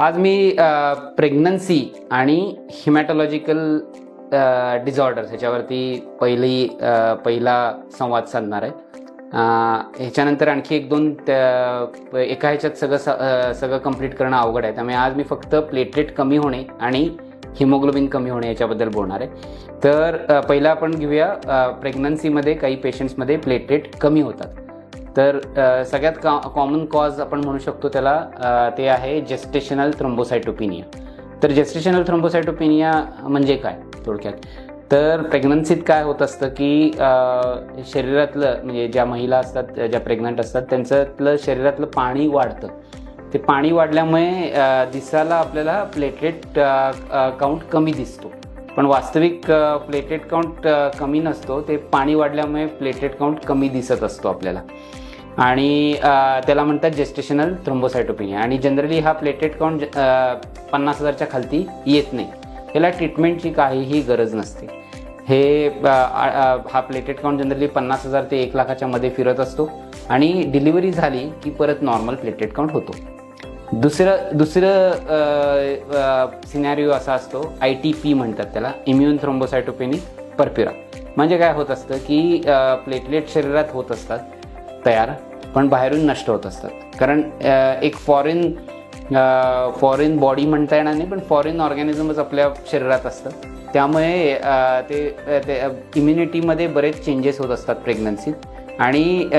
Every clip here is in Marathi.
आज मी प्रेग्नन्सी आणि हिमॅटॉलॉजिकल डिझॉर्डर्स ह्याच्यावरती पहिला संवाद साधणार आहे. ह्याच्यानंतर आणखी एक दोन एका ह्याच्यात सगळं कंप्लीट करणं अवघड आहे. त्यामुळे आज मी फक्त प्लेटलेट कमी होणे आणि हिमोग्लोबिन कमी होणे याच्याबद्दल बोलणार आहे. तर पहिला आपण घेऊया, प्रेग्नन्सीमध्ये काही पेशंट्समध्ये प्लेटलेट कमी होतात. तर सगळ्यात कॉमन कॉज आपण म्हणू शकतो त्याला ते आहे जेस्टेशनल थ्रोम्बोसायटोपिनिया. तर जेस्टेशनल थ्रोम्बोसायटोपिनिया म्हणजे काय थोडक्यात? तर प्रेग्नन्सीत काय होत असतं की शरीरातलं म्हणजे ज्या महिला असतात, ज्या प्रेग्नंट असतात, त्यांच्यातलं शरीरातलं पाणी वाढतं. ते पाणी वाढल्यामुळे दिसायला आपल्याला प्लेटलेट काउंट कमी दिसतो, पण वास्तविक प्लेटलेट काउंट कमी नसतो. ते पाणी वाढल्यामुळे प्लेटलेट काउंट कमी दिसत असतो आपल्याला, आणि त्याला म्हणतात जेस्टेशनल थ्रोम्बोसायटोपिनिया. आणि जनरली हा प्लेटलेट काउंट 50,000च्या खालती येत नाही. याला ट्रीटमेंटची काहीही गरज नसते. हा प्लेटलेट काउंट जनरली 50,000 ते 1,00,000च्या मध्ये फिरत असतो, आणि डिलिव्हरी झाली की परत नॉर्मल प्लेटलेट काउंट होतो. दुसरं सिनॅरिओ असा असतो, ITP म्हणतात त्याला, इम्युन थ्रोम्बोसायटोपेनिक पर्प्युरा. म्हणजे काय होत असतं की प्लेटलेट शरीरात होत असतात तयार, पण बाहेरून नष्ट होत असतात. कारण एक फॉरेन बॉडी म्हणता येणार नाही, पण फॉरेन ऑर्गॅनिझमच आपल्या शरीरात असतं. त्यामुळे ते इम्युनिटीमध्ये बरेच चेंजेस होत असतात प्रेग्नन्सीत, आणि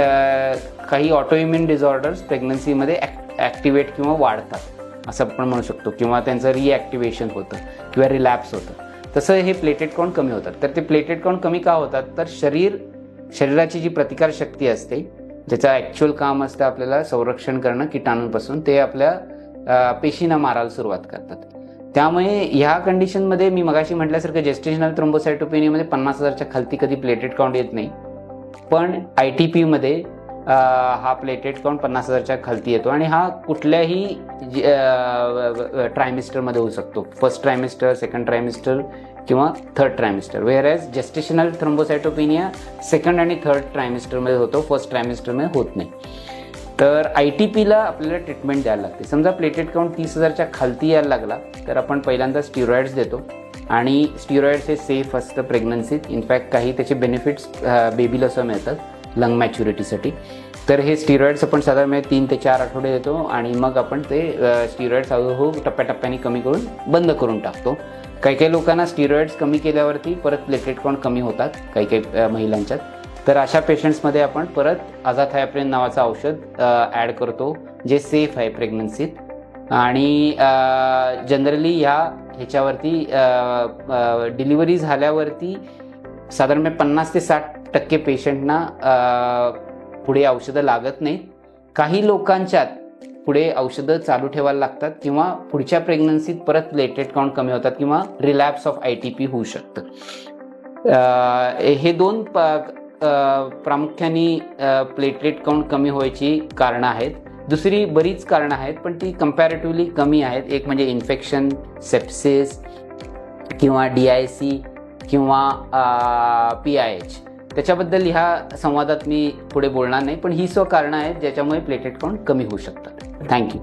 काही ऑटोइम्युन डिझॉर्डर्स प्रेग्नन्सीमध्ये ॲक्टिवेट किंवा वाढतात असं आपण म्हणू शकतो, किंवा त्यांचं रिॲक्टिवेशन होतं किंवा रिलॅप्स होतं. तसं हे प्लेटलेट काउंट कमी होतात. तर ते प्लेटलेट काउंट कमी का होतात? तर शरीराची जी प्रतिकारशक्ती असते, ज्याचं ॲक्च्युअल काम असतं आपल्याला संरक्षण करणं किटाणूंपासून, ते आपल्या पेशींना मारायला सुरुवात करतात. त्यामुळे ह्या कंडिशनमध्ये मी मगाशी म्हटल्यासारखं जेस्टेशनल थ्रोम्बोसायटोपेनियामध्ये 50,000च्या खालती कधी प्लेटलेट काउंट येत नाही, पण ITPमध्ये हा प्लेटलेट काउंट 50,000च्या खालती येतो. आणि हा कुठल्याही ट्रायमिस्टरमध्ये होऊ शकतो, फर्स्ट ट्रायमिस्टर, सेकंड ट्रायमिस्टर किंवा थर्ड ट्रायमिस्टर. वेअरएज जेस्टेशनल थ्रोम्बोसायटोपेनिया सेकंड आणि थर्ड ट्रायमिस्टरमध्ये होतो, फर्स्ट ट्रायमिस्टरमध्ये होत नाही. तर ITPला आपल्याला ट्रीटमेंट द्यायला लागते. समजा प्लेटलेट काउंट 30,000च्या खालती यायला लागला तर आपण पहिल्यांदा स्टिरॉइड्स देतो, आणि स्टिरॉइड्स हे सेफ असतं प्रेग्नन्सीत. इनफॅक्ट काही त्याचे बेनिफिट्स बेबीला असं मिळतात लंग मॅच्युरिटीसाठी. तर हे स्टिरॉइड्स आपण साधारण 3 ते 4 आठवडे देतो, आणि मग आपण ते स्टिरॉइड्स हळूहळू टप्प्याटप्प्याने कमी करून बंद करून टाकतो. काही लोकांना स्टिरॉइड्स कमी केल्यावरती परत प्लेटलेट काउंट कमी होतात काही महिलांच्यात. तर अशा पेशंट्समध्ये आपण परत अझाथायाप्रिन नावाचं औषध ॲड करतो, जे सेफ आहे प्रेग्नन्सीत. आणि जनरली ह्याच्यावरती डिलिव्हरी झाल्यावरती साधारण 50 ते 60% पेशंटना पुढे औषधं लागत नाहीत. काही लोकांच्यात पुढे औषधं चालू ठेवायला लागतात, किंवा पुढच्या प्रेग्नन्सीत परत प्लेटलेट काउंट कमी होतात, किंवा रिलॅप्स ऑफ ITP होऊ शकतं. हे दोन प्रामुख्याने प्लेटलेट काउंट कमी व्हायची कारणं आहेत. दुसरी बरीच कारणं आहेत, पण ती कम्पॅरेटिव्हली कमी आहेत. एक म्हणजे इन्फेक्शन, सेप्सिस किंवा DIC किंवा PIH. त्याच्याबद्दल ह्या संवादात मी पुढे बोलणार नाही, पण ही कारणं आहेत ज्याच्यामुळे प्लेटलेट काउंट कमी होऊ शकतात. थँक्यू.